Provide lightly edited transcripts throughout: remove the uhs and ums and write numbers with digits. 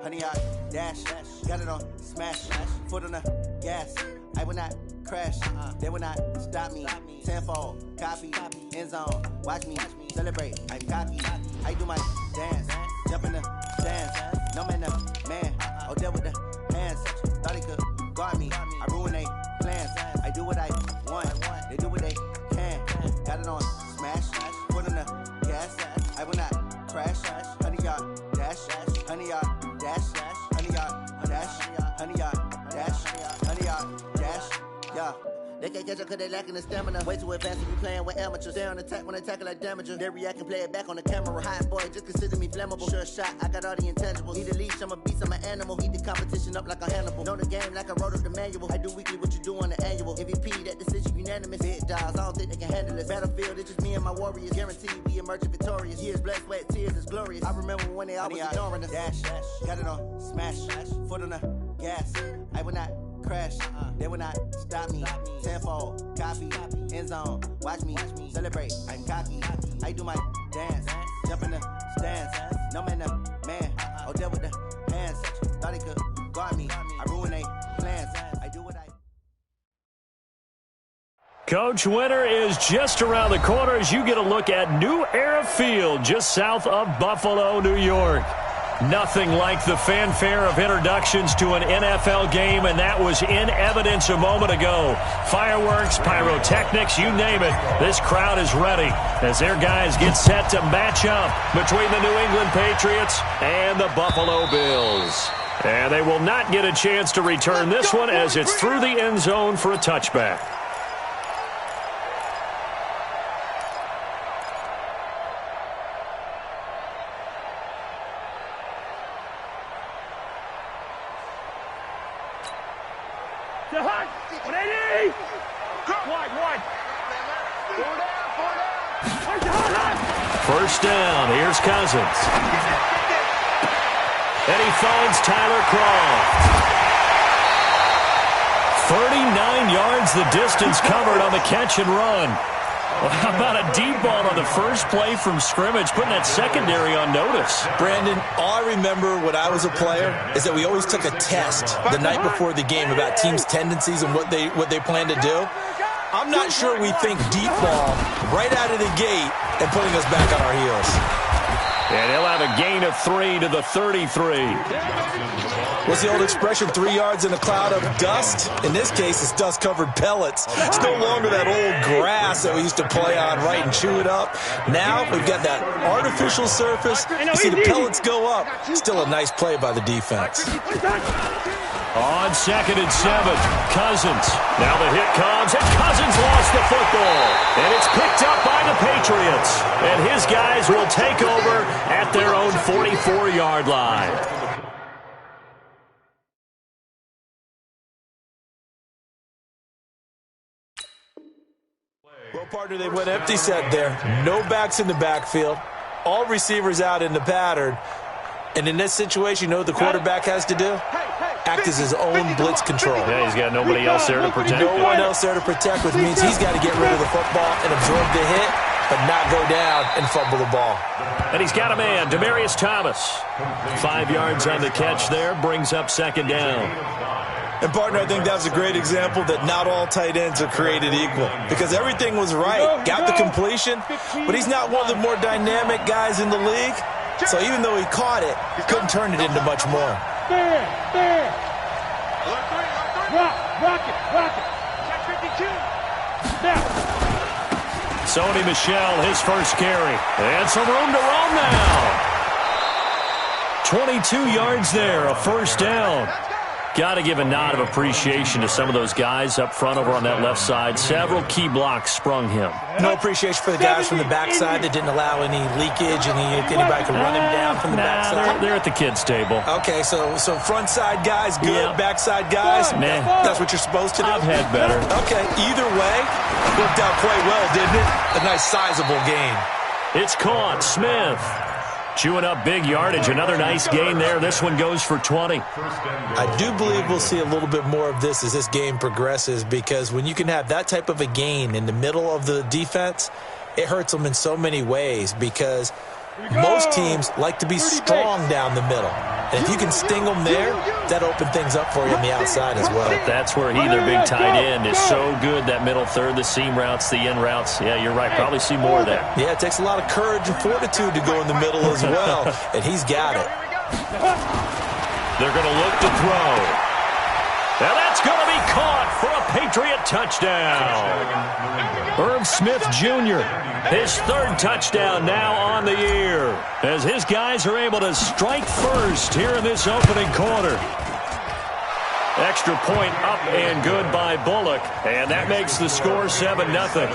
100 yard dash. Got it on smash. Foot on the gas. I will not crash. They will not stop me. Tenfold, copy, end zone. Watch me celebrate. I'm cocky. I do my dance. Jump in the stands. No man, the man. Oh, there with the hands. Thought he could guard me. I ruin they plans. I do what I want. They do what they can. Got it on smash. Foot on the gas. I will not crash. 100 yard dash. 100 yard dash. 100 yard dash. 100 yard dash. 100 yard dash. Yeah. They can't catch up cause they lacking the stamina. Way too advanced if you playing with amateurs. Stay on attack when they tackle like damager. They react and play it back on the camera. Hot boy, just consider me flammable. Sure shot, I got all the intangibles. Need a leash, I'm a beast, I'm an animal. Heat the competition up like a Hannibal. Know the game like I wrote up the manual. I do weekly what you do on the annual. MVP, that decision unanimous. Big dogs, I don't think they can handle this. Battlefield, it's just me and my warriors. Guaranteed we emerge victorious. Years, blood, sweat, tears, it's glorious. I remember when they always ignoring us. Dash, got it on smash. Foot on the gas. I will not crash. They will not stop me. Tenfold, copy, end zone. Watch me celebrate. I'm cocky. I do my dance. Jump in the stands. No man, the man. Oh, there with the hands. Thought he could guard me. I ruin they plans. I do what I. Coach, winter is just around the corner as you get a look at New Era Field just south of Buffalo, New York. Nothing like the fanfare of introductions to an NFL game, and that was in evidence a moment ago. Fireworks, pyrotechnics, you name it. This crowd is ready as their guys get set to match up between the New England Patriots and the Buffalo Bills. And they will not get a chance to return this one as it's through the end zone for a touchback. First down, here's Cousins. And he finds Tyler Kroft. 39 yards the distance covered on the catch and run. Well, how about a deep ball on the first play from scrimmage, putting that secondary on notice? Brandon, all I remember when I was a player is that we always took a test the night before the game about teams' tendencies and what they plan to do. I'm not sure we think deep ball right out of the gate and putting us back on our heels. And he'll have a gain of 3 to the 33. What's the old expression, 3 yards in a cloud of dust? In this case, it's dust-covered pellets. It's no longer that old grass that we used to play on, right, and chew it up. Now we've got that artificial surface. You see the pellets go up. Still a nice play by the defense. On 2nd and 7, Cousins. Now the hit comes, and Cousins lost the football. And it's picked up by the Patriots. And his guys will take over at their own 44-yard line. Well, partner, they went empty set there. No backs in the backfield. All receivers out in the pattern. And in this situation, you know what the quarterback has to do? Act as his own blitz control. Yeah, he's got nobody else there to protect. No one else there to protect, which means he's got to get rid of the football and absorb the hit, but not go down and fumble the ball. And he's got a man, Demaryius Thomas. 5 yards on the catch there, brings up 2nd down. And, partner, I think that's a great example that not all tight ends are created equal because everything was right. Got the completion, but he's not one of the more dynamic guys in the league. So even though he caught it, he couldn't turn it into much more. There. Rock it. Check 52. Now. Sony Michel, his first carry. And some room to roam now. 22 yards there, a first down. Got to give a nod of appreciation to some of those guys up front over on that left side. Several key blocks sprung him. No appreciation for the guys from the backside that didn't allow any leakage and anybody could run him down from the backside. They're at the kids' table. Okay, so front side guys good, yeah. Backside guys, that's what you're supposed to do? I've had better. Okay, either way, worked out quite well, didn't it? A nice sizable gain. It's caught. Smith chewing up big yardage. Another nice gain there. This one goes for 20. I do believe we'll see a little bit more of this as this game progresses because when you can have that type of a gain in the middle of the defense, it hurts them in so many ways because most teams like to be strong down the middle. And if you can sting them there, that opens things up for you on the outside as well. That's where their big tight end, is so good, that middle third, the seam routes, the in routes. Yeah, you're right. Probably see more of that. Yeah, it takes a lot of courage and fortitude to go in the middle as well, and he's got it. They're going to look to throw. And that's going to be caught for a Patriot touchdown. Irv Smith Jr., his third touchdown now on the year, as his guys are able to strike first here in this opening quarter. Extra point up and good by Bullock, and that makes the score 7-0.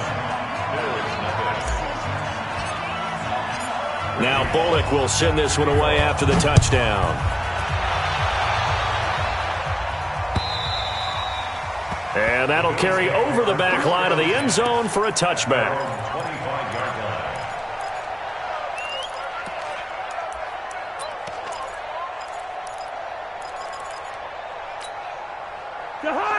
Now Bullock will send this one away after the touchdown. And that'll carry over the back line of the end zone for a touchback.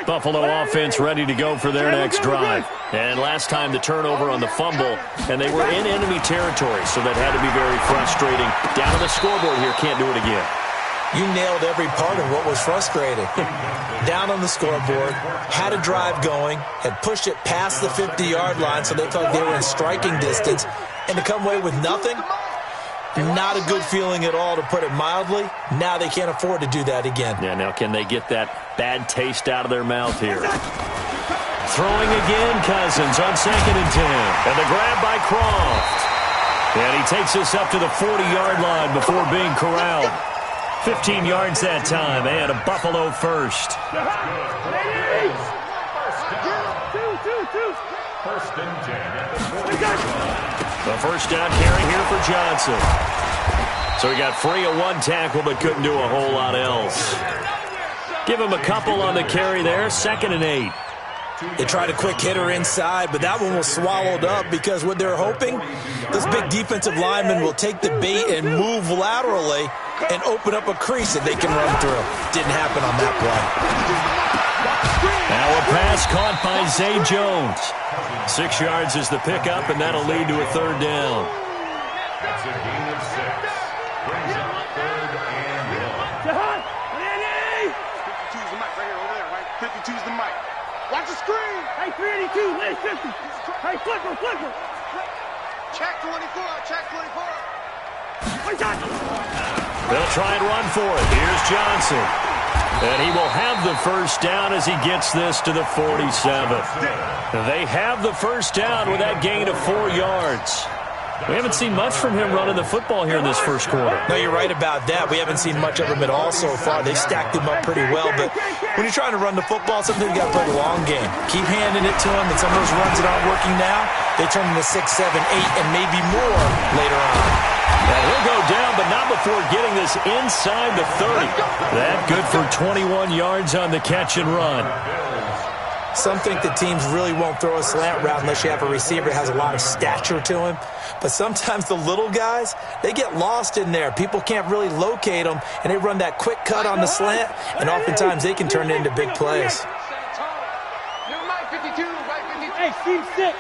Buffalo offense ready to go for their next drive. And last time the turnover on the fumble, and they were in enemy territory, so that had to be very frustrating. Down on the scoreboard here, can't do it again. You nailed every part of what was frustrating. Down on the scoreboard, had a drive going, had pushed it past the 50-yard line so they felt they were in striking distance, and to come away with nothing, not a good feeling at all, to put it mildly. Now they can't afford to do that again. Yeah, now can they get that bad taste out of their mouth here? Throwing again, Cousins on 2nd and 10. And the grab by Croft. And he takes us up to the 40-yard line before being corralled. 15 yards that time, and a Buffalo first. The first down carry here for Johnson. So he got free of one tackle, but couldn't do a whole lot else. Give him a couple on the carry there, 2nd and 8. They tried a quick hitter inside, but that one was swallowed up because what they're hoping, this big defensive lineman will take the bait and move laterally and open up a crease that they can run through. Didn't happen on that play. Now a pass caught by Zay Jones. 6 yards is the pickup, and that'll lead to a third down. That's a gain of 6. Brings up 3rd and 1. 52's the mic right here, over there, right? 52's the mic. Watch the screen. Hey, 382, lay 50. Hey, flipper. Check 24, check 24. They'll try and run for it. Here's Johnson. And he will have the first down as he gets this to the 47. They have the first down with that gain of 4 yards. We haven't seen much from him running the football here in this first quarter. No, you're right about that. We haven't seen much of him at all so far. They've stacked him up pretty well. But when you're trying to run the football, sometimes you got to play the long game. Keep handing it to him, and some of those runs that aren't working now, they turn into 6, 7, 8, and maybe more later on. And he'll go down, but not before getting this inside the 30. That good for 21 yards on the catch and run. Some think that teams really won't throw a slant route unless you have a receiver that has a lot of stature to him. But sometimes the little guys, they get lost in there. People can't really locate them, and they run that quick cut on the slant, and oftentimes they can turn it into big plays. Hey, C6.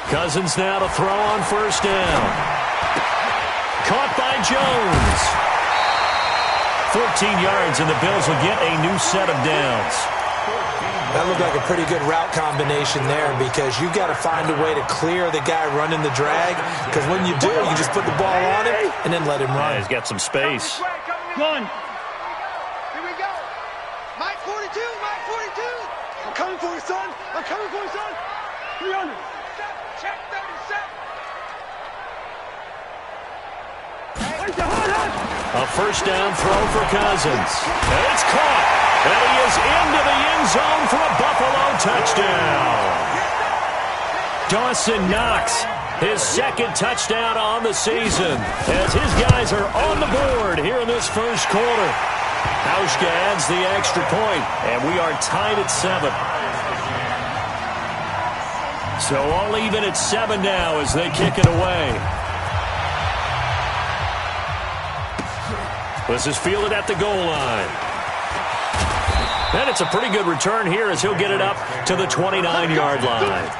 Cousins now to throw on first down. Caught by Jones. 14 yards, and the Bills will get a new set of downs. That looked like a pretty good route combination there, because you've got to find a way to clear the guy running the drag, because when you do, you just put the ball on him and then let him run. Yeah, he's got some space. Gun. Here we go. Mike 42, Mike 42. I'm coming for you, son. 300. Check 37. A first down throw for Cousins. And it's caught. And he is into the end zone for a Buffalo touchdown. Dawson Knox, his second touchdown on the season, as his guys are on the board here in this first quarter. Hauschka adds the extra point, and we are tied at 7. So all even at 7 now as they kick it away. This is fielded at the goal line. And it's a pretty good return here as he'll get it up to the 29-yard line.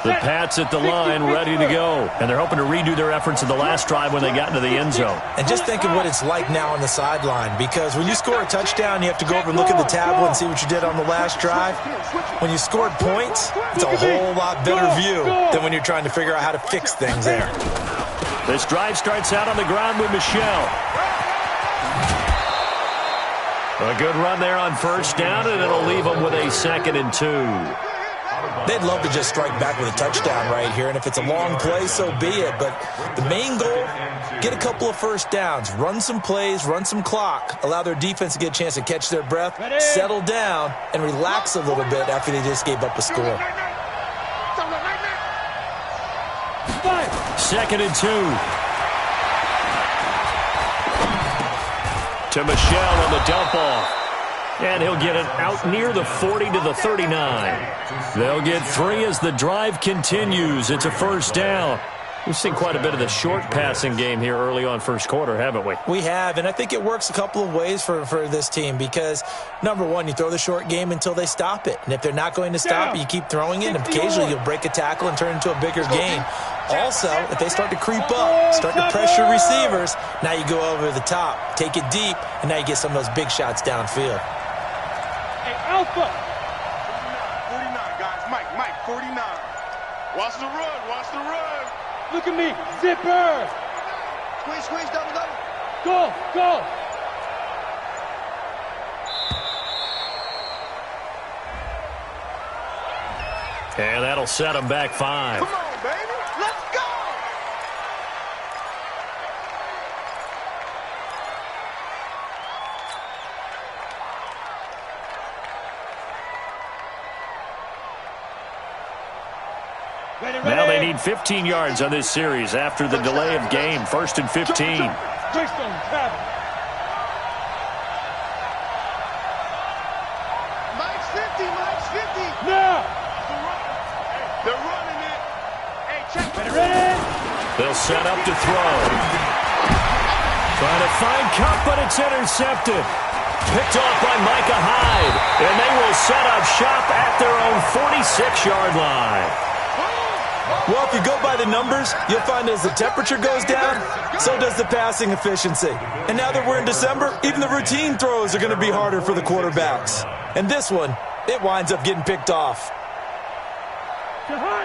The Pats at the line, ready to go. And they're hoping to redo their efforts in the last drive when they got into the end zone. And just think of what it's like now on the sideline, because when you score a touchdown, you have to go over and look at the tablet and see what you did on the last drive. When you scored points, it's a whole lot better view than when you're trying to figure out how to fix things there. This drive starts out on the ground with Michel. A good run there on first down, and it'll leave them with a 2nd and 2. They'd love to just strike back with a touchdown right here, and if it's a long play, so be it. But the main goal, get a couple of first downs, run some plays, run some clock, allow their defense to get a chance to catch their breath, settle down, and relax a little bit after they just gave up a score. 2nd and 2. To Michel on the dump off. And he'll get it out near the 40 to the 39. They'll get 3 as the drive continues. It's a first down. We've seen quite a bit of the short passing game here early on first quarter, haven't we? We have, and I think it works a couple of ways for this team because, number one, you throw the short game until they stop it. And if they're not going to stop it, you keep throwing it, and occasionally you'll break a tackle and turn it into a bigger gain. Also, if they start to creep up, start to pressure receivers, now you go over the top, take it deep, and now you get some of those big shots downfield. Alpha. 49, guys. Mike, 49. Watch the run. Watch the run. Look at me. Zipper. Squeeze, double. Go. And that'll set them back 5. Come on, baby. Let's go. Now they need 15 yards on this series after the delay of game. 1st and 15. Mike's 50. Now. They're running it. Hey, check. Ready? They'll set up to throw. Trying to find Cup, but it's intercepted. Picked off by Micah Hyde. And they will set up shop at their own 46-yard line. Well, if you go by the numbers, you'll find as the temperature goes down, so does the passing efficiency. And now that we're in December, even the routine throws are going to be harder for the quarterbacks. And this one, it winds up getting picked off.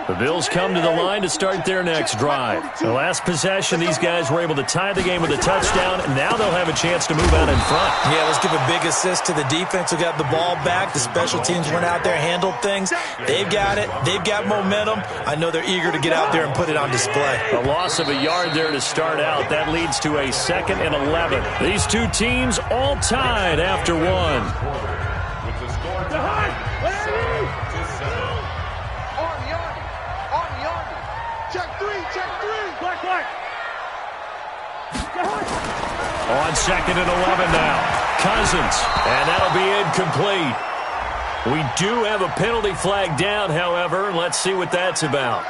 The Bills come to the line to start their next drive. The last possession, these guys were able to tie the game with a touchdown, and now they'll have a chance to move out in front. Yeah, let's give a big assist to the defense who got the ball back. The special teams went out there, handled things. They've got it. They've got momentum. I know they're eager to get out there and put it on display. A loss of a yard there to start out. That leads to a 2nd and 11. These two teams all tied after one. On 2nd and 11 now. Cousins, and that'll be incomplete. We do have a penalty flag down, however. Let's see what that's about.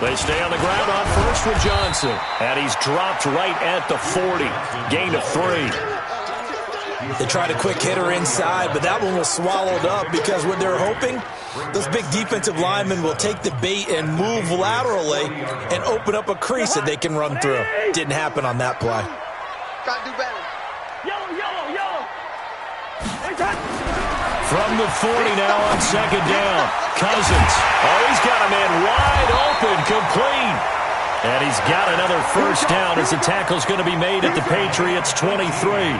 They stay on the ground on first with Johnson. And he's dropped right at the 40. Gain of 3. They tried a quick hitter inside, but that one was swallowed up because what they're hoping, those big defensive linemen will take the bait and move laterally and open up a crease that they can run through. Didn't happen on that play. Gotta do better. Yellow. From the 40 now on 2nd down. Cousins. Oh, he's got a man wide open, complete. And he's got another first down as the tackle's going to be made at the Patriots' 23.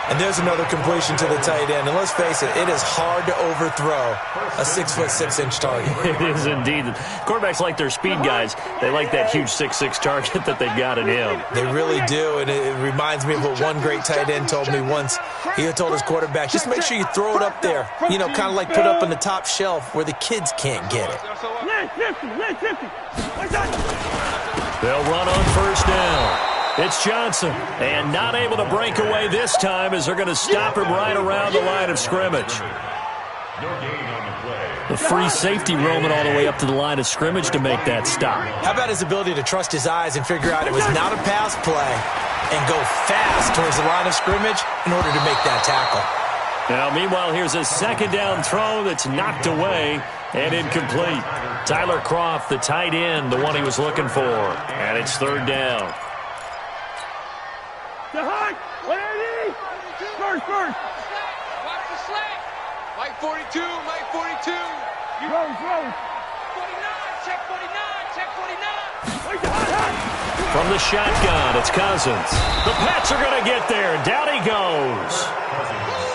And there's another completion to the tight end. And let's face it is hard to overthrow a 6'6" target. It is indeed. Quarterbacks like their speed guys. They like that huge 6'6" target that they've got in him. They really do, and it reminds me of what one great tight end told me once. He had told his quarterback, just make sure you throw it up there, you know, kind of like put up on the top shelf where the kids can't get it. They'll run on first down. It's Johnson, and not able to break away this time as they're going to stop him right around the line of scrimmage. The free safety roaming all the way up to the line of scrimmage to make that stop. How about his ability to trust his eyes and figure out it was not a pass play, and go fast towards the line of scrimmage in order to make that tackle. Now, meanwhile, here's a second down throw that's knocked away and incomplete. Tyler Croft, the tight end, the one he was looking for. And it's third down. First. Watch the slant. Mike 42, Mike 42. Rose. 49, check 49. From the shotgun, it's Cousins. The Pats are going to get there. Down he goes.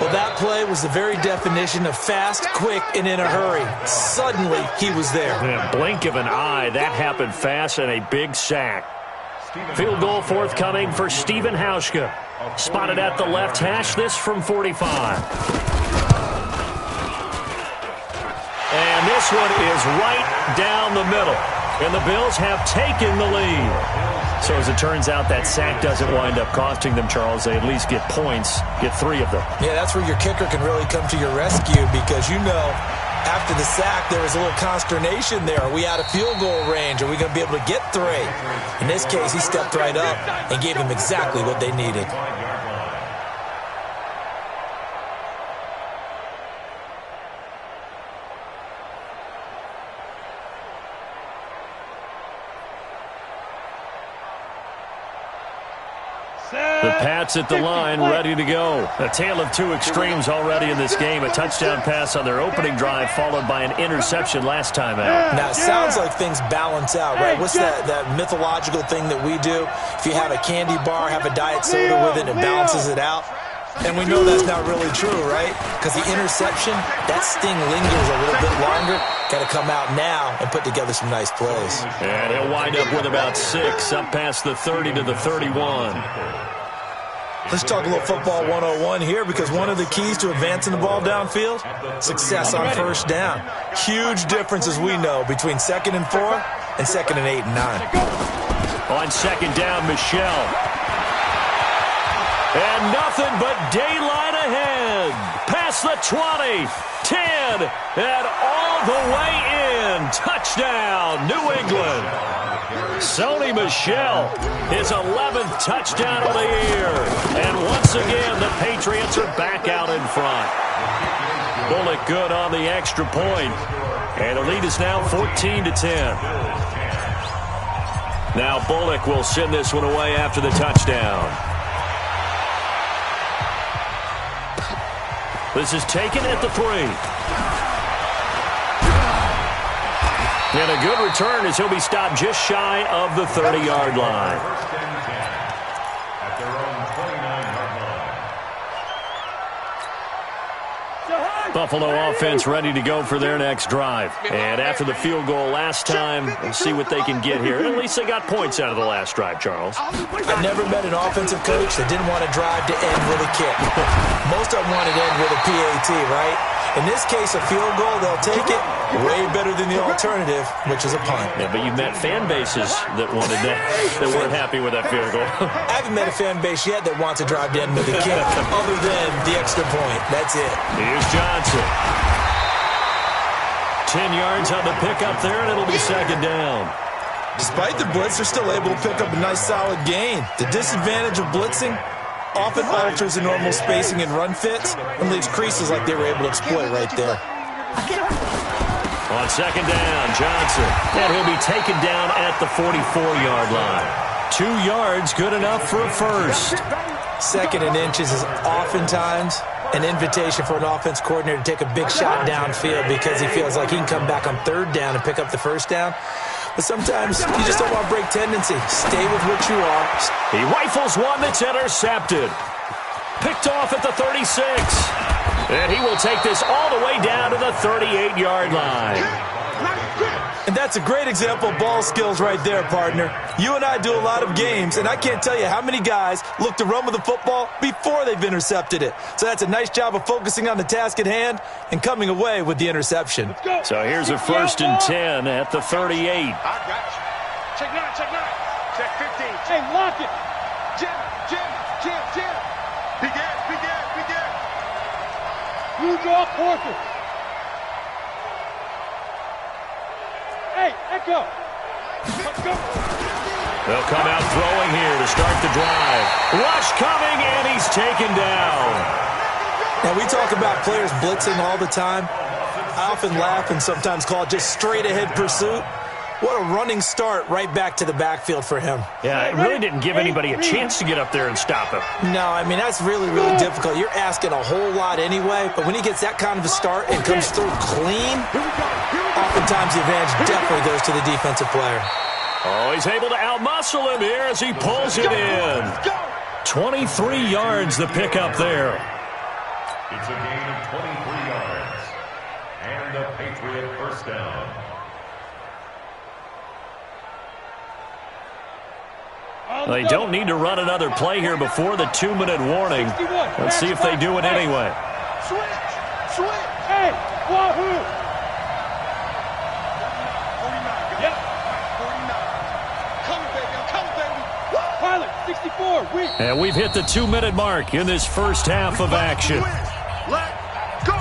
Well, that play was the very definition of fast, quick, and in a hurry. Suddenly, he was there. In a blink of an eye, that happened fast and a big sack. Field goal forthcoming for Stephen Hauschka. Spotted at the left hash, this from 45. And this one is right down the middle. And the Bills have taken the lead. So as it turns out, that sack doesn't wind up costing them, Charles. They at least get points, get 3 of them. Yeah, that's where your kicker can really come to your rescue because, you know, after the sack, there was a little consternation there. Are we out of field goal range? Are we going to be able to get 3? In this case, he stepped right up and gave them exactly what they needed. The Pats at the line, ready to go. A tale of 2 extremes already in this game. A touchdown pass on their opening drive, followed by an interception last time out. Now, it sounds like things balance out, right? What's that mythological thing that we do? If you have a candy bar, have a diet soda with it, it balances it out. And we know that's not really true, right? Because the interception, that sting lingers a little bit longer. Got to come out now and put together some nice plays. And he'll wind up with about 6, up past the 30 to the 31. Let's talk a little football 101 here because one of the keys to advancing the ball downfield, success on first down. Huge difference, as we know, between 2nd and 4 and 2nd and 8 and 9. On second down, Michelle. And nothing but daylight ahead. Past the 20, 10, and all the way in. Touchdown, New England. Sony Michel, his 11th touchdown of the year. And once again, the Patriots are back out in front. Bullock good on the extra point. And the lead is now 14 to 10. Now Bullock will send this one away after the touchdown. This is taken at the 3. And a good return as he'll be stopped just shy of the 30-yard line. Buffalo offense ready to go for their next drive. And after the field goal last time, we'll see what they can get here. At least they got points out of the last drive, Charles. I've never met an offensive coach that didn't want to drive to end with a kick. Most of them want to end with a PAT, right? In this case, a field goal, they'll take it. Way better than the alternative, which is a punt. Yeah, but you've met fan bases that wanted that, that weren't happy with that field goal. I haven't met a fan base yet that wants to drive to end with a kick other than the extra point. That's it. Here's Johnson. 10 yards on the pickup there, and it'll be second down. Despite the blitz, they're still able to pick up a nice solid gain. The disadvantage of blitzing often alters the normal spacing and run fits and leaves creases like they were able to exploit right there. On second down, Johnson. And he'll be taken down at the 44-yard line. 2 yards, good enough for a first. 2nd and inches is oftentimes an invitation for an offense coordinator to take a big shot downfield because he feels like he can come back on 3rd down and pick up the first down. But sometimes you just don't want to break tendency. Stay with what you are. He rifles one that's intercepted. Picked off at the 36. And he will take this all the way down to the 38-yard line. And that's a great example of ball skills right there, partner. You and I do a lot of games, and I can't tell you how many guys look to run with the football before they've intercepted it. So that's a nice job of focusing on the task at hand and coming away with the interception. So here's a 1st and 10 at the 38. I got you. Check 9, check 9. Check 15. Hey, lock it. Jim. Begin. You draw Porter. Hey, Echo. Let's go. They'll come out throwing here to start the drive. Rush coming, and he's taken down. Now, we talk about players blitzing all the time. I often laugh and sometimes call it just straight-ahead pursuit. What a running start right back to the backfield for him. Yeah, it really didn't give anybody a chance to get up there and stop him. No, I mean, that's really, really difficult. You're asking a whole lot anyway, but when he gets that kind of a start and comes through clean, oftentimes the advantage definitely goes to the defensive player. Oh, he's able to outmuscle him here as he pulls it in. 23 yards the pickup there. It's a gain of 23 yards. And a Patriot first down. They don't need to run another play here before the 2-minute warning. Let's see if they do it anyway. Switch! Hey, wahoo! 49. Yep. 49. Coming, baby. I'm coming, baby. Pilot, 64, weak. And we've hit the 2-minute mark in this first half of action. Let go!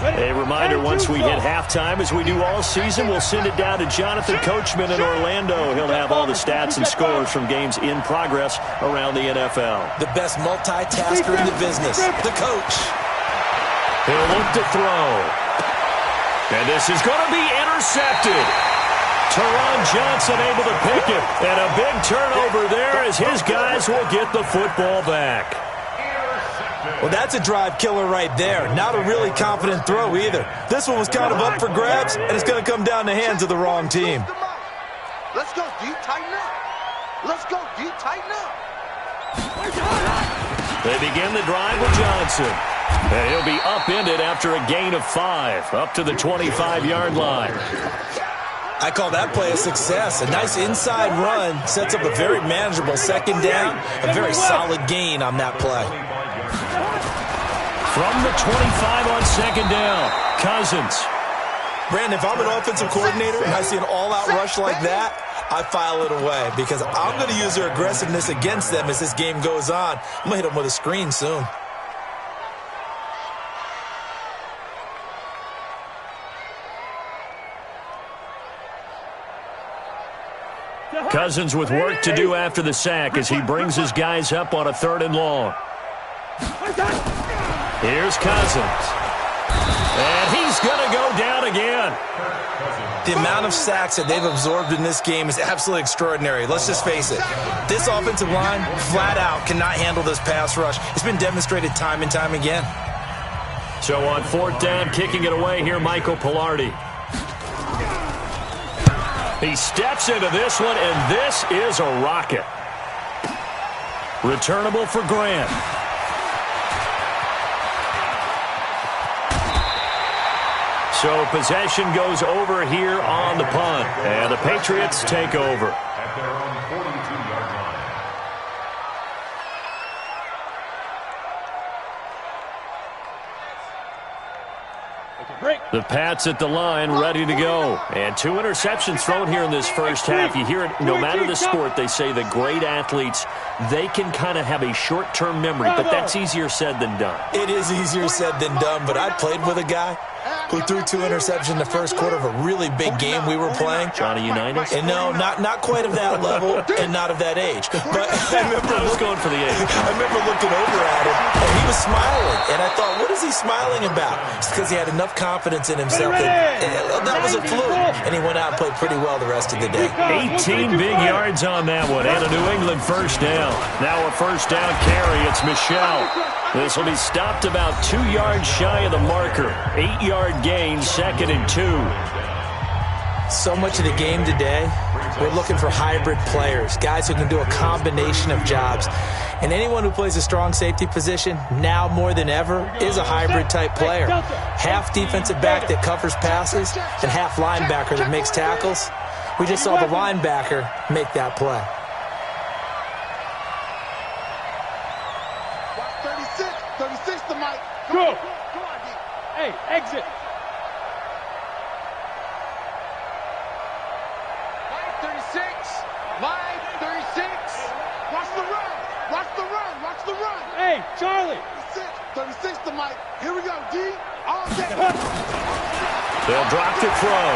A reminder, once we hit halftime, as we do all season, we'll send it down to Jonathan Coachman in Orlando. He'll have all the stats and scores from games in progress around the NFL. The best multitasker in the business, the coach. He'll look to throw. And this is going to be intercepted. Teron Johnson able to pick it. And a big turnover there as his guys will get the football back. Well, that's a drive killer right there. Not a really confident throw either. This one was kind of up for grabs, and it's going to come down the hands of the wrong team. Let's go, D. Tighten up. Let's go, D. Tighten up. They begin the drive with Johnson. And he'll be upended after a gain of 5, up to the 25-yard line. I call that play a success. A nice inside run sets up a very manageable second down. A very solid gain on that play. From the 25 on second down, Cousins. Brandon, if I'm an offensive coordinator and I see an all-out rush like that, I file it away because I'm going to use their aggressiveness against them as this game goes on. I'm going to hit them with a screen soon. Cousins with work to do after the sack as he brings his guys up on a 3rd and long. Here's Cousins. And he's going to go down again. The amount of sacks that they've absorbed in this game is absolutely extraordinary. Let's just face it. This offensive line, flat out, cannot handle this pass rush. It's been demonstrated time and time again. So on 4th down, kicking it away here, Michael Pilardi. He steps into this one, and this is a rocket. Returnable for Grant. So possession goes over here on the punt, and the Patriots take over. At their own 42-yard line. The Pats at the line, ready to go. And 2 interceptions thrown here in this first half. You hear it, no matter the sport, they say the great athletes, they can kind of have a short-term memory, but that's easier said than done. It is easier said than done, but I played with a guy who threw 2 interceptions in the first quarter of a really big game we were playing. Johnny Unitas? And no, not quite of that level and not of that age. But I was going for the age. I remember looking over at him, and he was smiling. And I thought, what is he smiling about? It's because he had enough confidence in himself that was a fluke. And he went out and played pretty well the rest of the day. 18 big yards on that one, and a New England first down. Now a first down carry, it's Michel. This will be stopped about 2 yards shy of the marker. 8-yard gain, 2nd and 2. So much of the game today, we're looking for hybrid players, guys who can do a combination of jobs. And anyone who plays a strong safety position, now more than ever, is a hybrid type player. Half defensive back that covers passes and half linebacker that makes tackles. We just saw the linebacker make that play. 36 to Mike. Go. Go on, D. Hey, exit. Mike 36. Mike 36. Watch the run. Watch the run. Watch the run. Hey, Charlie. 36. 36 to Mike. Here we go, D. All day. They'll drop to throw.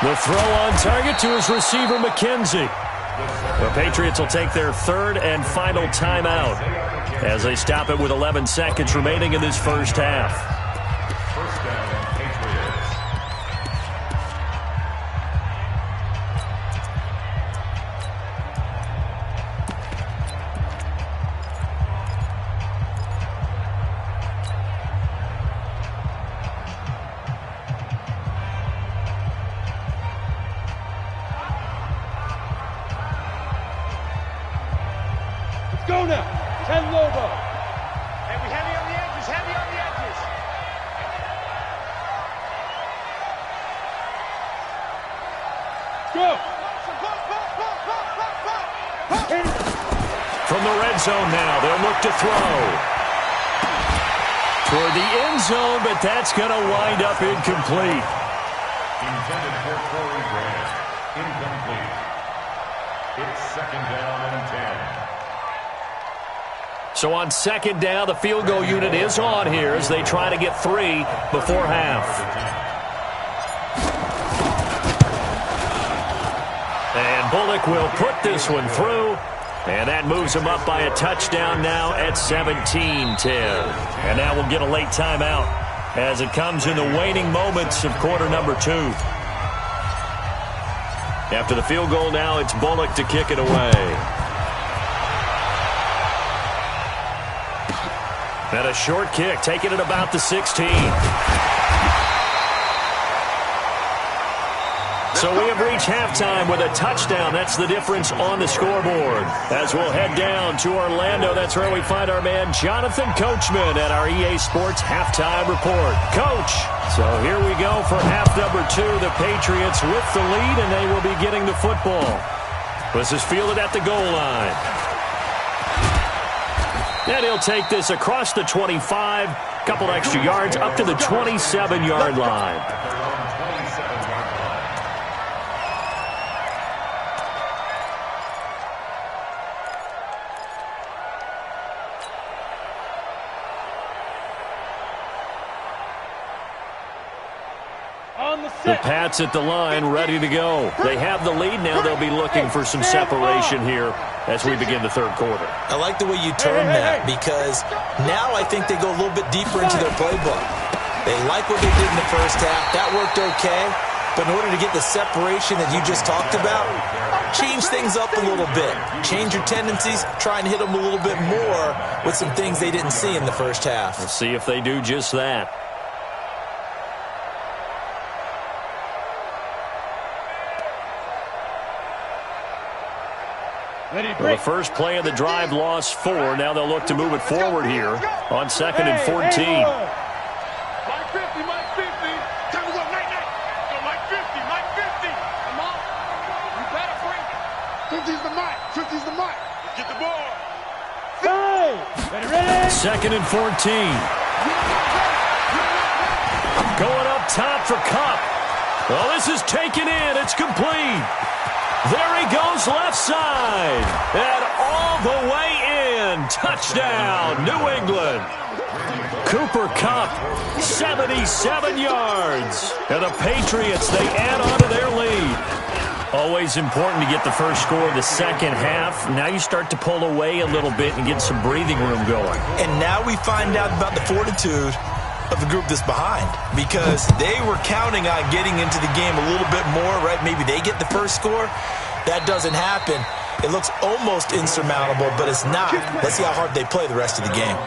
The throw on target to his receiver, McKenzie. The Patriots will take their third and final timeout as they stop it with 11 seconds remaining in this first half. First down, Patriots. Go now. 10 Lobo. Heavy, heavy on the edges. Heavy on the edges. Go. From the red zone now, they'll look to throw. Toward the end zone, but that's going to wind up incomplete. Intended for Corey Grant. Incomplete. It's second down and 10. So on second down, the field goal unit is on here as they try to get 3 before half. And Bullock will put this one through, and that moves him up by a touchdown now at 17-10. And now we'll get a late timeout as it comes in the waning moments of quarter number 2. After the field goal now, it's Bullock to kick it away. And a short kick, taking it about the 16. So we have reached halftime with a touchdown. That's the difference on the scoreboard. As we'll head down to Orlando, that's where we find our man Jonathan Coachman at our EA Sports Halftime Report. Coach, so here we go for half number 2. The Patriots with the lead, and they will be getting the football. This is fielded at the goal line. And he'll take this across the 25, couple extra yards, up to the 27-yard line. The Pats at the line, ready to go. They have the lead. Now they'll be looking for some separation here as we begin the third quarter. I like the way you term that because now I think they go a little bit deeper into their playbook. They like what they did in the first half. That worked okay. But in order to get the separation that you just talked about, change things up a little bit. Change your tendencies. Try and hit them a little bit more with some things they didn't see in the first half. Let's see if they do just that. Well, the first play of the drive lost 4. Now they'll look to move it forward here on 2nd and 14. Mike 50, Mike 50. Time to go, night, night. Go, Mike 50, Mike 50. Come on. You better bring it. 50's the Mike. 50's the Mike. Get the ball. Hey! Ready? 2nd and 14. Going up top for Kupp. Well, this is taken in. It's complete. There he goes left side. And all the way in. Touchdown, New England. Cooper Kupp, 77 yards. And the Patriots, they add on to their lead. Always important to get the first score of the second half. Now you start to pull away a little bit and get some breathing room going. And now we find out about the fortitude of the group that's behind, because they were counting on getting into the game a little bit more, right? Maybe they get the first score. That doesn't happen. It looks almost insurmountable, but it's not. Let's see how hard they play the rest of the game.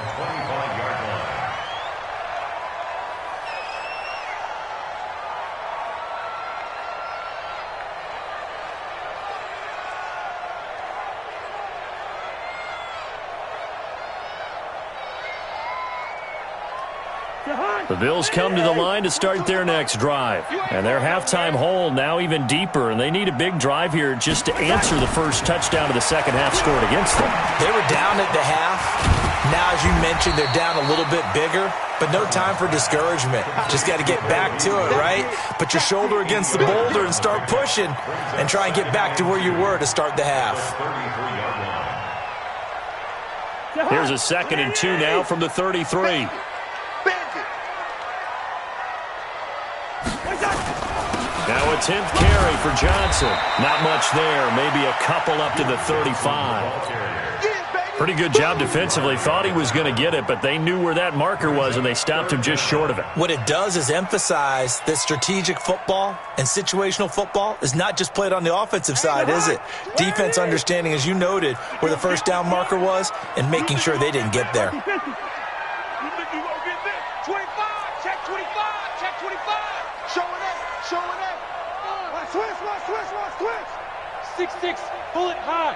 The Bills come to the line to start their next drive. And their halftime hole now even deeper, and they need a big drive here just to answer the first touchdown of the second half scored against them. They were down at the half. Now, as you mentioned, they're down a little bit bigger, but no time for discouragement. Just got to get back to it, right? Put your shoulder against the boulder and start pushing and try and get back to where you were to start the half. Here's a 2nd and 2 now from the 33. Now a 10th carry for Johnson. Not much there. Maybe a couple up to the 35. Pretty good job defensively. Thought he was going to get it, but they knew where that marker was, and they stopped him just short of it. What it does is emphasize that strategic football and situational football is not just played on the offensive side, is it? Defense understanding, as you noted, where the first down marker was and making sure they didn't get there. You think you gonna get this? 25, check 25, check 25. Show it up, show it up. Switch. 6-6, bullet high.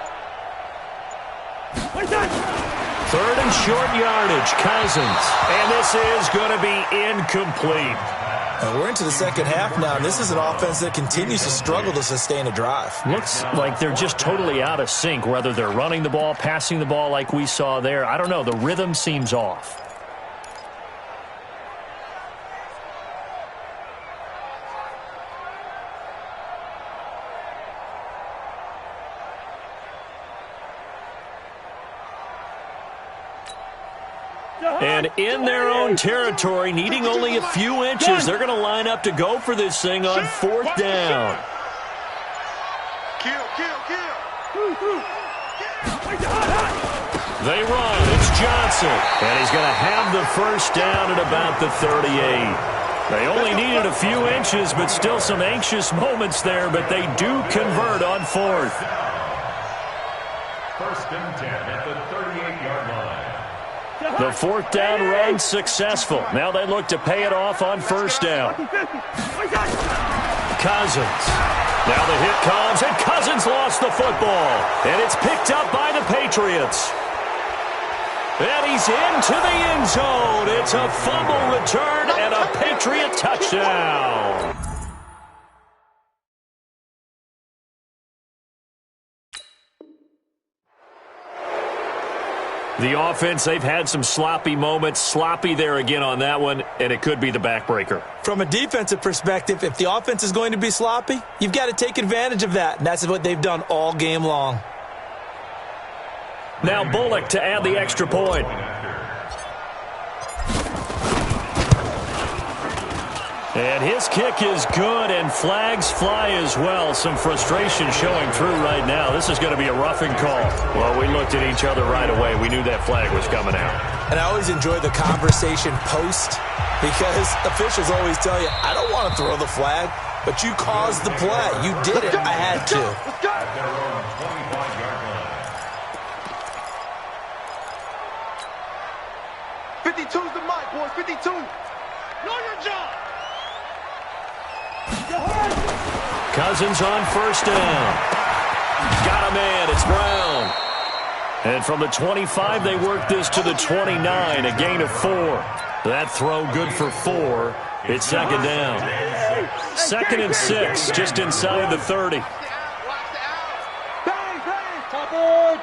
3rd and short yardage, Cousins. And this is going to be incomplete. And we're into the second half now, and this is an offense that continues to struggle to sustain a drive. Looks like they're just totally out of sync, whether they're running the ball, passing the ball like we saw there. I don't know. The rhythm seems off. And in their own territory, needing only a few inches, they're going to line up to go for this thing on 4th down. Kill. They run. It's Johnson. And he's going to have the first down at about the 38. They only needed a few inches, but still some anxious moments there, but they do convert on 4th. 1st and 10 at the 38-yard line. The 4th down run successful. Now they look to pay it off on 1st down. Cousins. Now the hit comes, and Cousins lost the football. And it's picked up by the Patriots. And he's into the end zone. It's a fumble return and a Patriot touchdown. The offense, they've had some sloppy moments. Sloppy there again on that one, and it could be the backbreaker. From a defensive perspective, if the offense is going to be sloppy, you've got to take advantage of that, and that's what they've done all game long. Now Bullock to add the extra point. And his kick is good, and flags fly as well. Some frustration showing through right now. This is going to be a roughing call. Well, we looked at each other right away. We knew that flag was coming out. And I always enjoy the conversation post because officials always tell you, I don't want to throw the flag, but you caused the play. You did it. I had to. At their own 25-yard line. 52's the mic, boys. 52. Know your job. Cousins on 1st down. Got a man. It's Brown. And from the 25, they work this to the 29, a gain of 4. That throw good for 4. It's 2nd down. 2nd and 6, just inside the 30.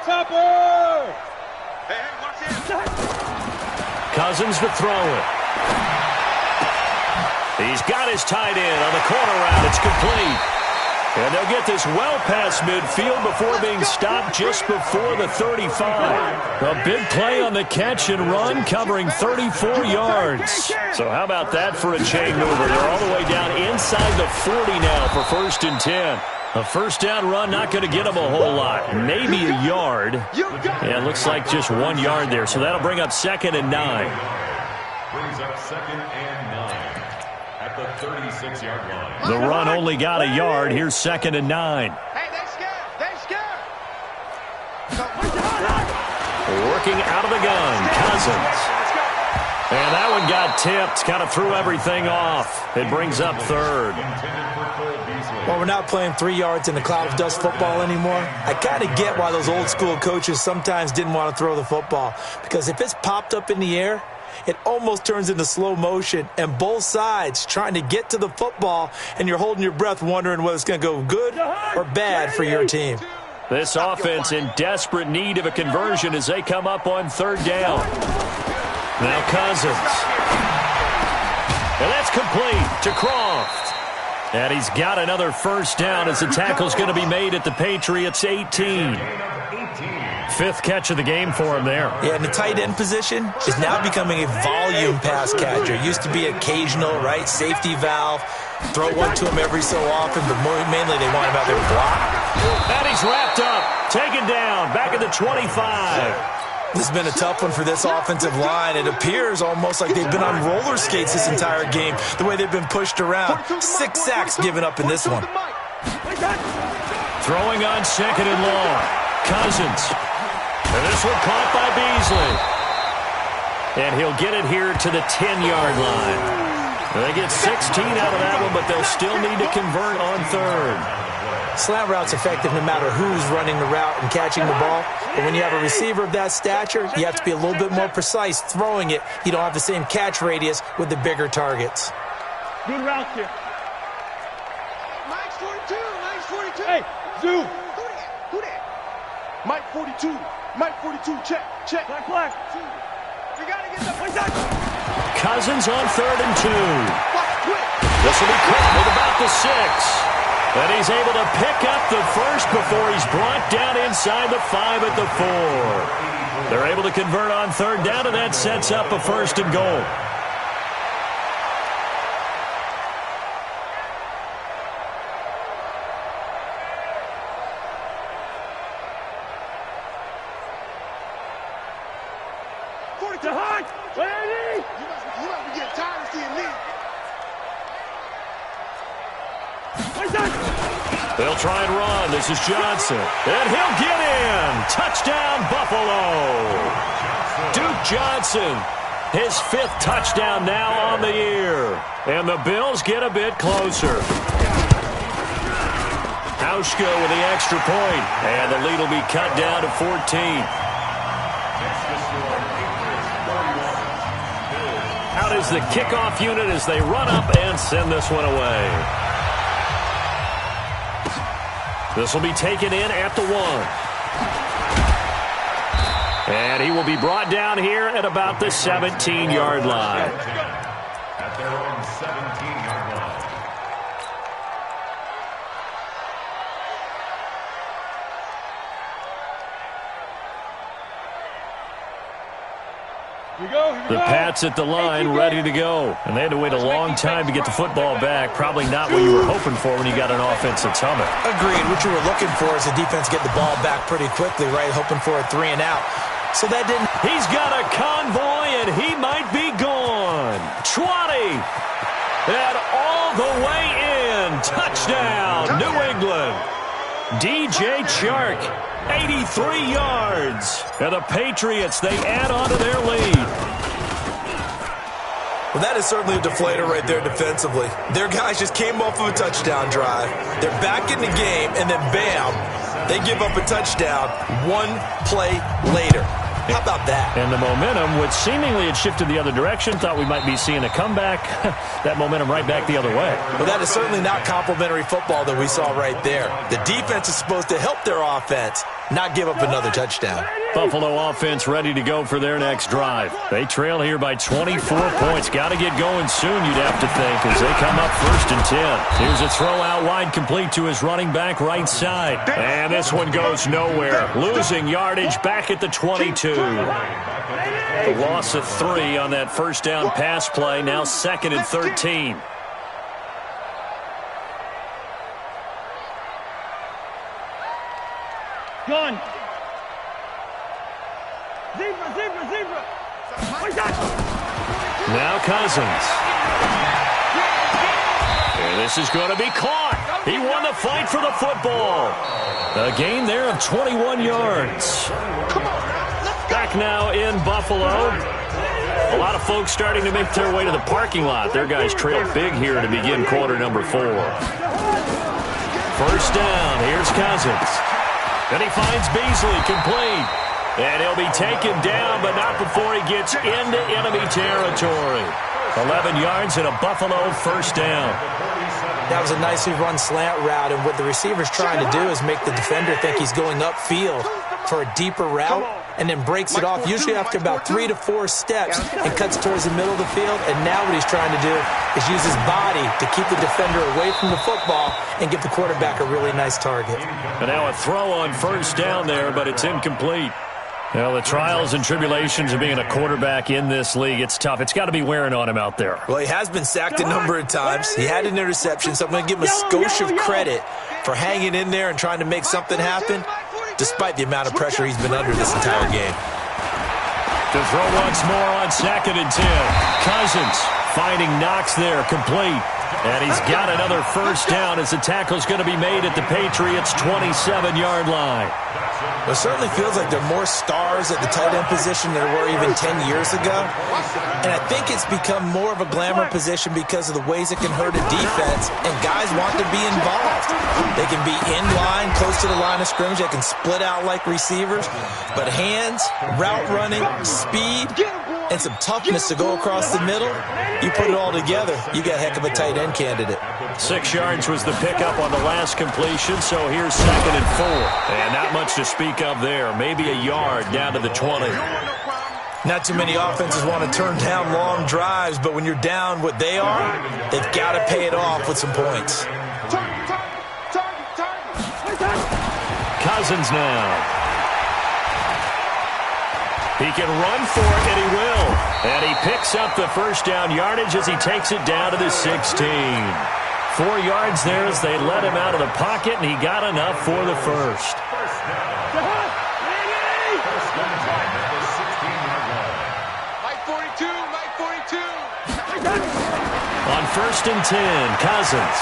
Topper! Hey, watch it. Cousins to throw it. He's got his tight end on the corner route. It's complete. And they'll get this well past midfield before being stopped just before the 35. A big play on the catch and run, covering 34 yards. So how about that for a chain mover? They're all the way down inside the 40 now for 1st and 10. A 1st down run not going to get them a whole lot. Maybe a yard. Yeah, it looks like just 1 yard there. So that'll bring up 2nd and 9. Brings up 2nd and 9 at the 36-yard line. The run only got a yard. Here's 2nd and 9. Hey, they scared. They scared. Working out of the gun, Cousins. And that one got tipped. Kind of threw everything off. It brings up 3rd. Well, we're not playing 3 yards in a cloud of dust football anymore. I kind of get why those old school coaches sometimes didn't want to throw the football. Because if it's popped up in the air, it almost turns into slow motion, and both sides trying to get to the football, and you're holding your breath wondering whether it's going to go good or bad for your team. This offense in desperate need of a conversion as they come up on 3rd down. Now Cousins. And that's complete to Croft. And he's got another first down as the tackle's going to be made at the Patriots' 18. Fifth catch of the game for him there. Yeah, and the tight end position is now becoming a volume pass catcher. Used to be occasional, right? Safety valve. Throw one to him every so often, but mainly they want him out there to block. And he's wrapped up, taken down, back at the 25. This has been a tough one for this offensive line. It appears almost like they've been on roller skates this entire game, the way they've been pushed around. 6 sacks given up in this one. Throwing on second and long. Cousins. And this one caught by Beasley. And he'll get it here to the 10-yard line. They get 16 out of that one, but they'll still need to convert on third. Slant route's effective no matter who's running the route and catching the ball. But when you have a receiver of that stature, you have to be a little bit more precise throwing it. You don't have the same catch radius with the bigger targets. Good route here. Mike's 42. Mike's 42. Hey, Zoo. Who that? Mike 42. Mike 42. Check. Black. You gotta get the Cousins on 3rd and 2. quick. This will be caught with about the 6. And he's able to pick up the first before he's brought down inside the 5 at the 4. They're able to convert on 3rd down, and that sets up a 1st and goal. You must be getting tired of seeing me. They'll try and run. This is Johnson. And he'll get in. Touchdown, Buffalo. Duke Johnson, his 5th touchdown now on the year. And the Bills get a bit closer. Hauschka with the extra point. And the lead will be cut down to 14. Out is the kickoff unit as they run up and send this one away. This will be taken in at the 1. And he will be brought down here at about the 17-yard line. At their own 17-yard line. Here we go. The Pats at the line, ready to go. And they had to wait a long time to get the football back. Probably not what you were hoping for when you got an offense that's humming. Agreed. What you were looking for is the defense get the ball back pretty quickly, right? Hoping for a 3 and out. So that didn't. He's got a convoy, and he might be gone. 20. And all the way in. Touchdown, New England. DJ Chark, 83 yards. And the Patriots, they add on to their lead. Well, that is certainly a deflator right there defensively. Their guys just came off of a touchdown drive. They're back in the game, and then bam, they give up a touchdown 1 play later. How about that? And the momentum, which seemingly had shifted the other direction, thought we might be seeing a comeback. That momentum right back the other way. Well, that is certainly not complimentary football that we saw right there. The defense is supposed to help their offense, not give up another touchdown. Buffalo offense ready to go for their next drive. They trail here by 24 points. Got to get going soon, you'd have to think, as they come up 1st and 10. Here's a throw out wide complete to his running back right side. And this one goes nowhere. Losing yardage back at the 22. The loss of 3 on that first down pass play. Now 2nd and 13. Gun. Zebra. Now Cousins. And this is going to be caught. He won the fight for the football. A gain there of 21 yards. Back now in Buffalo. A lot of folks starting to make their way to the parking lot. Their guys trailed big here to begin quarter number 4. First down. Here's Cousins. Then he finds Beasley complete. And he'll be taken down, but not before he gets into enemy territory. 11 yards and a Buffalo first down. That was a nicely run slant route, and what the receiver's trying to do is make the defender think he's going upfield for a deeper route. and then breaks it off, usually after about 3 to 4 steps, and cuts towards the middle of the field. And now what he's trying to do is use his body to keep the defender away from the football and give the quarterback a really nice target. And now a throw on first down there, but it's incomplete. Well, the trials and tribulations of being a quarterback in this league, it's tough. It's got to be wearing on him out there. Well, he has been sacked a number of times. He had an interception, so I'm going to give him a skosh of credit for hanging in there and trying to make something happen, despite the amount of pressure he's been under this entire game. To throw once more on 2nd and 10. Cousins finding Knox there, complete. And he's got another first down as the tackle's going to be made at the Patriots' 27-yard line. It certainly feels like there are more stars at the tight end position than there were even 10 years ago. And I think it's become more of a glamour position because of the ways it can hurt a defense, and guys want to be involved. They can be in line, close to the line of scrimmage. They can split out like receivers. But hands, route running, speed, and some toughness to go across the middle, you put it all together, you got a heck of a tight end candidate. 6 yards was the pickup on the last completion, so here's 2nd and 4. And not much to speak of there. Maybe a yard down to the 20. Not too many offenses want to turn down long drives, but when you're down what they are, they've got to pay it off with some points. Cousins now. He can run for it, and he will. And he picks up the first down yardage as he takes it down to the 16. 4 yards there as they let him out of the pocket, and he got enough for the first. Mike 42, Mike 42. On 1st and 10, Cousins.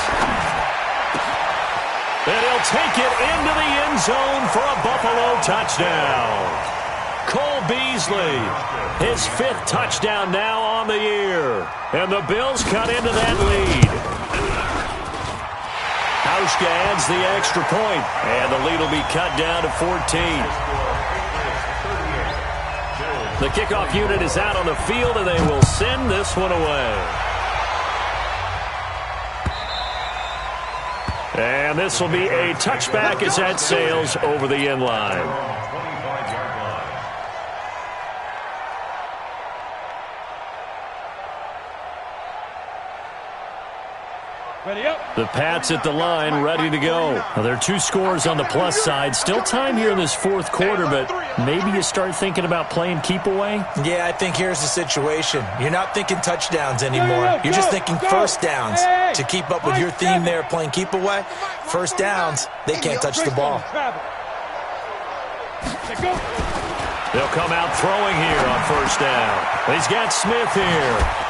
And he'll take it into the end zone for a Buffalo touchdown. Cole Beasley, his 5th touchdown now on the year. And the Bills cut into that lead. Hauschka adds the extra point, and the lead will be cut down to 14. The kickoff unit is out on the field, and they will send this one away. And this will be a touchback as that sails over the end line. The Pats at the line, ready to go. Now, there are 2 scores on the plus side. Still time here in this 4th quarter, but maybe you start thinking about playing keep away? Yeah, I think here's the situation. You're not thinking touchdowns anymore. You're just thinking first downs. To keep up with your theme there, playing keep away, first downs, they can't touch the ball. They'll come out throwing here on first down. He's got Smith here.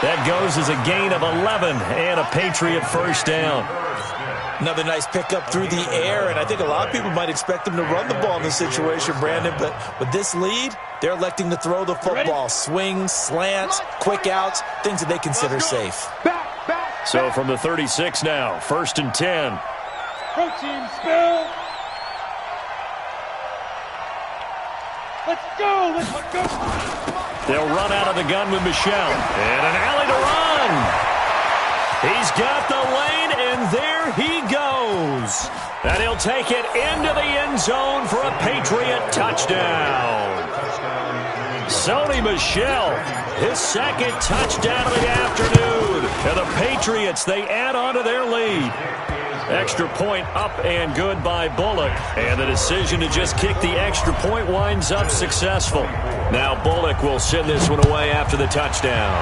That goes as a gain of 11 and a Patriot first down. Another nice pickup through the air, and I think a lot of people might expect them to run the ball in this situation, Brandon, but with this lead, they're electing to throw the football. Swings, slants, quick outs, things that they consider safe. So from the 36 now, 1st and 10. Protein spill. Let's go. Let's go. They'll run out of the gun with Michel. And an alley to run. He's got the lane, and there he goes. And he'll take it into the end zone for a Patriot touchdown. Sony Michel, his 2nd touchdown of the afternoon. And the Patriots, they add on to their lead. Extra point up and good by Bullock. And the decision to just kick the extra point winds up successful. Now Bullock will send this one away after the touchdown.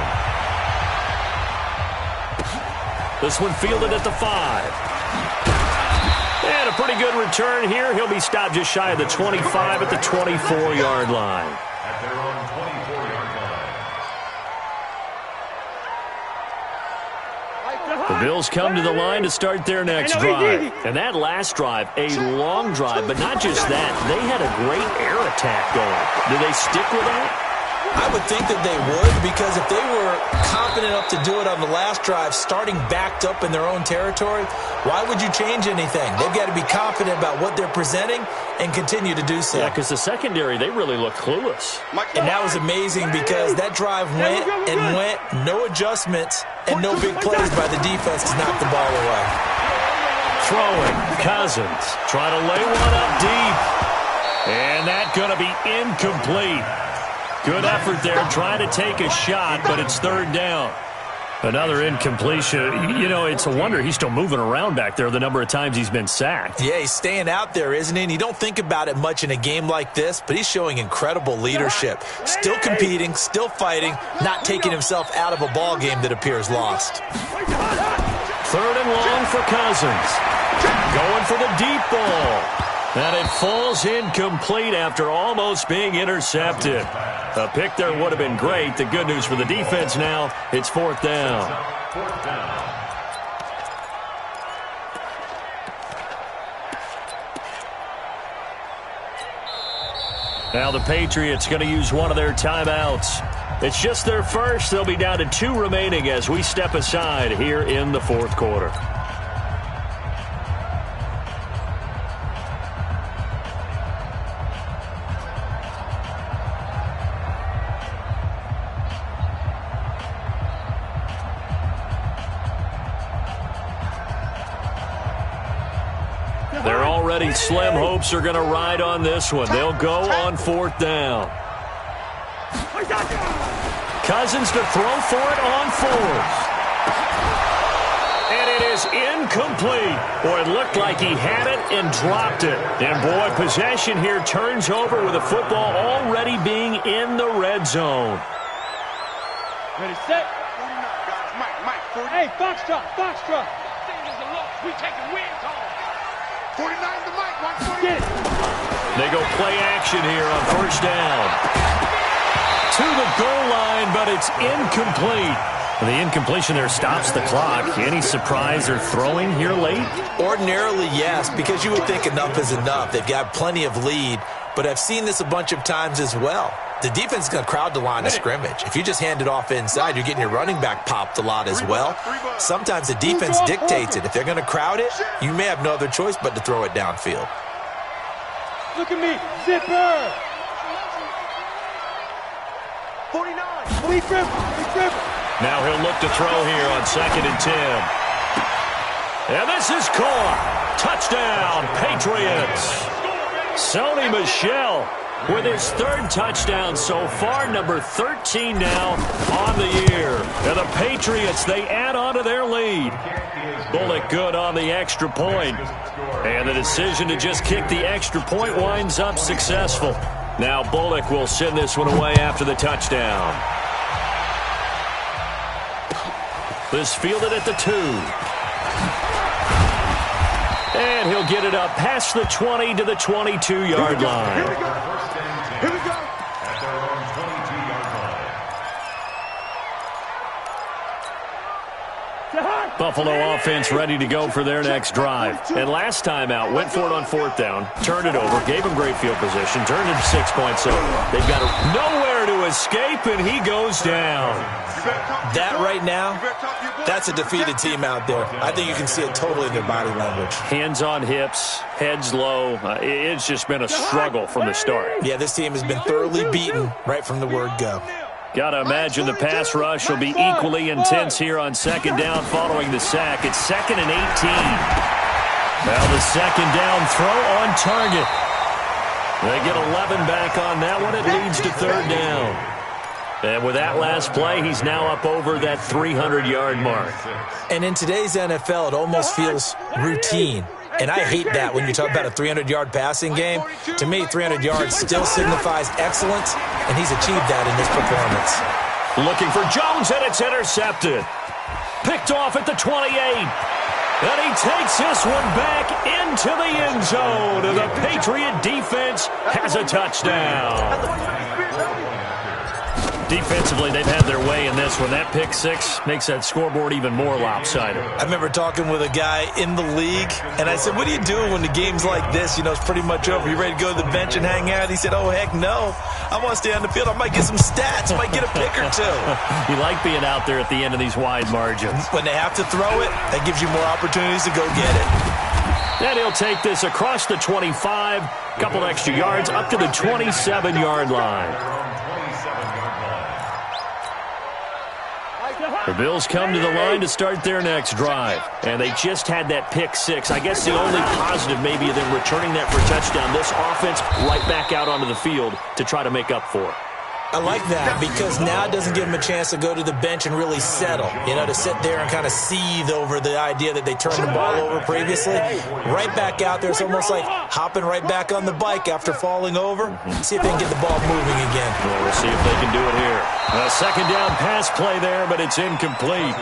This one fielded at the 5. And a pretty good return here. He'll be stopped just shy of the 25 at the 24-yard line. The Bills come to the line to start their next drive. And that last drive, a long drive, but not just that. They had a great air attack going. Do they stick with that? I would think that they would, because if they were confident enough to do it on the last drive, starting backed up in their own territory, why would you change anything? They've got to be confident about what they're presenting and continue to do so. Yeah, because the secondary, they really look clueless. And that was amazing because that drive went and went, no adjustments, and no big plays by the defense to knock the ball away. Throwing, Cousins, trying to lay one up deep. And that's going to be incomplete. Good effort there trying to take a shot, but it's third down. Another incompletion. You know, it's a wonder he's still moving around back there the number of times he's been sacked. Yeah, he's staying out there, isn't he? And you don't think about it much in a game like this, but he's showing incredible leadership. Still competing, still fighting, not taking himself out of a ball game that appears lost. Third and long for Cousins. Going for the deep ball. And it falls incomplete after almost being intercepted. A pick there would have been great. The good news for the defense now, it's fourth down. Now the Patriots going to use one of their timeouts. It's just their first. They'll be down to 2 remaining as we step aside here in the fourth quarter. Slim hopes are going to ride on this one. They'll go on fourth down. Cousins to throw for it on fourth. And it is incomplete. Boy, it looked like he had it and dropped it. And boy, possession here turns over with the football already being in the red zone. Ready, set. Mike, Hey, Foxtrot. we taking wins home. 49 to Mike, 148. Get it. They go play action here on first down. To the goal line, but it's incomplete. And the incompletion there stops the clock. Any surprise they're throwing here late? Ordinarily, yes, because you would think enough is enough. They've got plenty of lead, but I've seen this a bunch of times as well. The defense is going to crowd the line of scrimmage. If you just hand it off inside, you're getting your running back popped a lot as well. Sometimes the defense dictates it. If they're going to crowd it, you may have no other choice but to throw it downfield. Look at me. Zipper. 49. We dribble. Now he'll look to throw here on 2nd and 10. And this is caught. Touchdown, Patriots. Sony Michel with his 3rd touchdown so far, number 13 now on the year. And the Patriots, they add on to their lead. Bullock good on the extra point. And the decision to just kick the extra point winds up successful. Now Bullock will send this one away after the touchdown. This fielded at the 2. And he'll get it up past the 20 to the 22-yard line. Here we go. At their own 22-yard line. Buffalo offense ready to go for their next drive. And last time out, went for it on 4th down, turned it over, gave him great field position, turned it 6 points. So they've got nowhere to escape, and he goes down. That right now, that's a defeated team out there. I think you can see it totally in their body language. Hands on hips, heads low. It's just been a struggle from the start. Yeah, this team has been thoroughly beaten right from the word go. Got to imagine the pass rush will be equally intense here on 2nd down following the sack. It's 2nd and 18. Now the 2nd down throw on target. They get 11 back on that one. It leads to 3rd down. And with that last play, he's now up over that 300-yard mark. And in today's NFL, it almost feels routine. And I hate that when you talk about a 300-yard passing game. To me, 300 yards still signifies excellence, and he's achieved that in this performance. Looking for Jones, and it's intercepted. Picked off at the 28. And he takes this one back into the end zone. And the Patriot defense has a touchdown. Defensively, they've had their way in this one. That pick 6 makes that scoreboard even more lopsided. I remember talking with a guy in the league, and I said, what do you do when the game's like this? You know, it's pretty much over. You ready to go to the bench and hang out? He said, oh, heck no. I want to stay on the field. I might get some stats. I might get a pick or 2. You like being out there at the end of these wide margins. When they have to throw it, that gives you more opportunities to go get it. And he'll take this across the 25, couple extra yards, up to the 27-yard line. The Bills come to the line to start their next drive. And they just had that pick six. I guess the only positive maybe of them returning that for a touchdown. This offense right back out onto the field to try to make up for it. I like that because now it doesn't give them a chance to go to the bench and really settle, to sit there and kind of seethe over the idea that they turned the ball over previously. Right back out there. It's almost like hopping right back on the bike after falling over. See if they can get the ball moving again. Well, we'll see if they can do it here. A second down pass play there, but it's incomplete.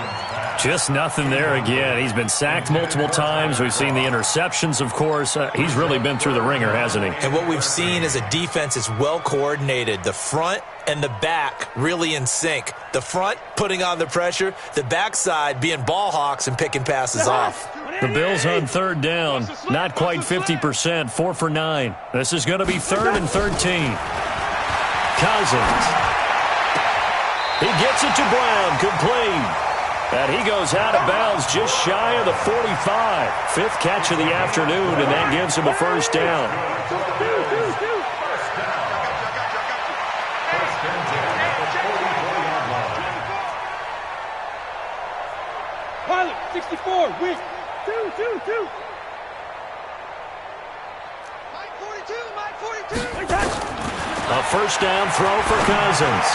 Just nothing there again. He's been sacked multiple times. We've seen the interceptions, of course. He's really been through the ringer, hasn't he? And what we've seen is a defense that's well coordinated. The front and the back really in sync. The front putting on the pressure, the backside being ball hawks and picking passes off. The Bills on third down, not quite 50%, 4 for 9. This is going to be 3rd and 13. Cousins. He gets it to Brown, complete. And he goes out of bounds just shy of the 45. 5th catch of the afternoon, and that gives him a first down. Pilot, 64, weak. 2. Mike 42. A first down throw for Cousins.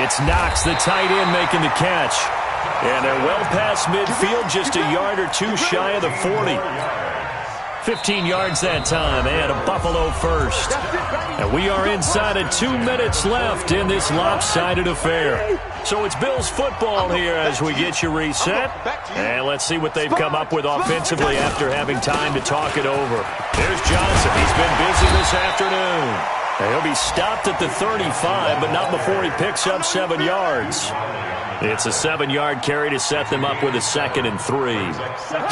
It's Knox, the tight end, making the catch. And they're well past midfield, just a yard or two shy of the 40. 15 yards that time, and a Buffalo first. And we are inside of 2 minutes left in this lopsided affair. So it's Bills football here as we get you reset. And let's see what they've come up with offensively after having time to talk it over. There's Johnson. He's been busy this afternoon. And he'll be stopped at the 35, but not before he picks up 7 yards. It's a 7-yard carry to set them up with a 2nd and 3.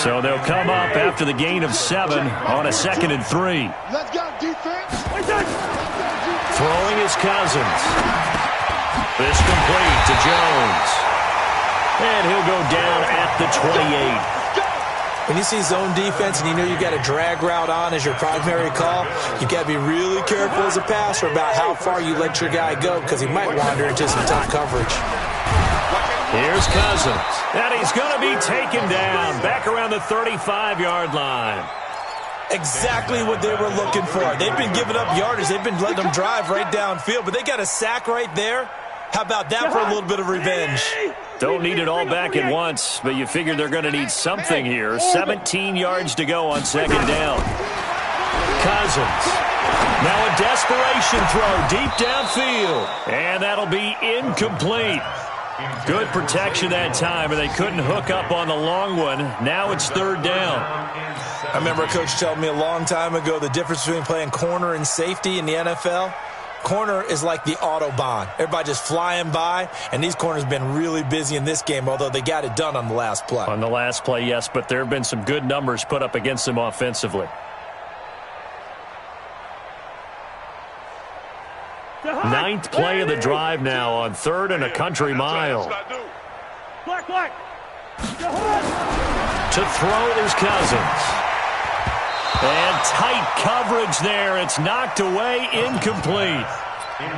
So they'll come up after the gain of 7 on a 2nd and 3. Let's go, defense. Throwing is Cousins. This complete to Jones. And he'll go down at the 28. When you see zone defense and you know you got a drag route on as your primary call, you got to be really careful as a passer about how far you let your guy go because he might wander into some tough coverage. Here's Cousins, and he's going to be taken down back around the 35-yard line. Exactly what they were looking for. They've been giving up yardage. They've been letting them drive right downfield, but they got a sack right there. How about that for a little bit of revenge? Don't need it all back at once, but you figure they're going to need something here. 17 yards to go on 2nd down. Cousins. Now a desperation throw deep downfield, and that'll be incomplete. Good protection that time, and they couldn't hook up on the long one. Now it's 3rd down. I remember a coach telling me a long time ago the difference between playing corner and safety in the NFL. Corner is like the Autobahn. Everybody just flying by, and these corners have been really busy in this game, although they got it done on the last play. On the last play, yes, but there have been some good numbers put up against them offensively. 9th play of the drive now on 3rd and a country mile. Black. To throw is Cousins. And tight coverage there. It's knocked away, incomplete.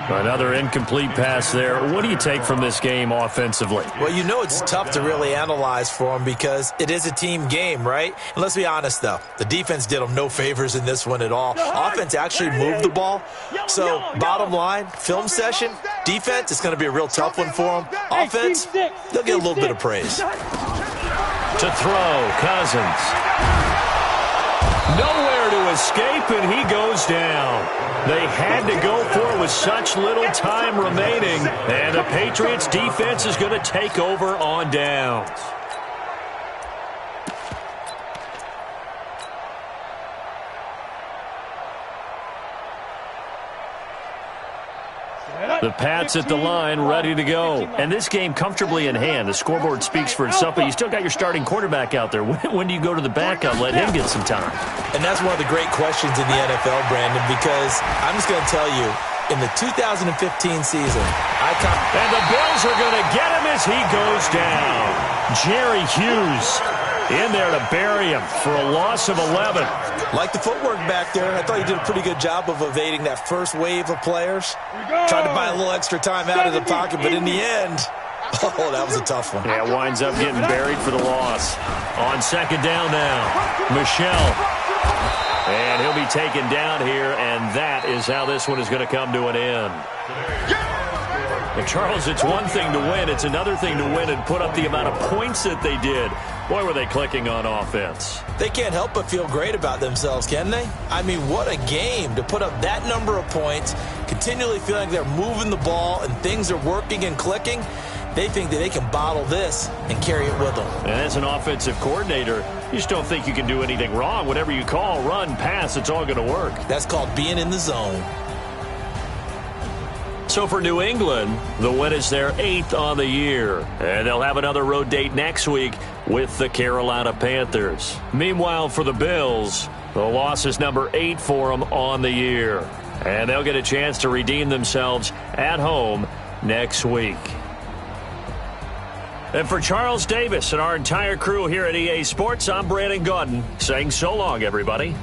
Another incomplete pass there. What do you take from this game offensively? Well, you know it's tough to really analyze for them because it is a team game, right? And let's be honest, though. The defense did them no favors in this one at all. Offense actually moved the ball. So, bottom line, film session, defense, it's going to be a real tough one for them. Offense, they'll get a little bit of praise. To throw, Cousins. Nowhere to escape, and he goes down. They had to go for it with such little time remaining, and the Patriots defense is going to take over on downs. The Pats at the line, ready to go. And this game comfortably in hand. The scoreboard speaks for itself, but you still got your starting quarterback out there. When do you go to the backup, let him get some time? And that's one of the great questions in the NFL, Brandon, because I'm just going to tell you, in the 2015 season, and the Bills are going to get him as he goes down. Jerry Hughes in there to bury him for a loss of 11. Like the footwork back there, I thought he did a pretty good job of evading that first wave of players. Tried to buy a little extra time out of the pocket, but in the end, Oh, that was a tough one. Yeah, winds up getting buried for the loss. On second down now, Michelle. And he'll be taken down here, and that is how this one is going to come to an end. And Charles, it's one thing to win. It's another thing to win and put up the amount of points that they did. Boy, were they clicking on offense. They can't help but feel great about themselves, can they? I mean, what a game to put up that number of points, continually feeling like they're moving the ball and things are working and clicking. They think that they can bottle this and carry it with them. And as an offensive coordinator, you just don't think you can do anything wrong. Whatever you call, run, pass, it's all going to work. That's called being in the zone. So for New England, the win is their 8th on the year. And they'll have another road date next week with the Carolina Panthers. Meanwhile, for the Bills, the loss is number 8 for them on the year. And they'll get a chance to redeem themselves at home next week. And for Charles Davis and our entire crew here at EA Sports, I'm Brandon Gaudin saying so long, everybody.